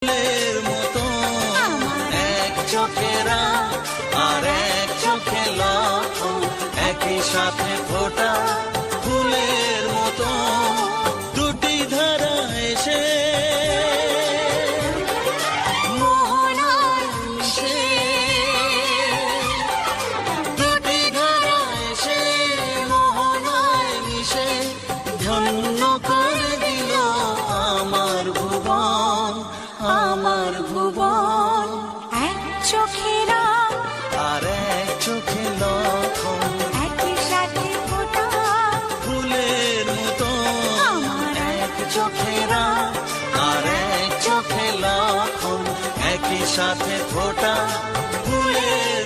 ফুলের মতো এক চোখেরা আর এক চোখে লক্ষণ, একই সাথে ফোটা ফুলের মতো দুটি ধারা এসে মোহনায় মিশে, দুটি ধারা এসে মোহনায় মিশে ধন্য করে দিল আমার ভুবন, আমার ভুবন। এক চোখেরা আর এক চোখে লক্ষণ, একই সাথে ফোটা ফুলের মতো আমার এক চোখেরা আর এক চোখে লক্ষণ, একই সাথে ফোটা ফুলের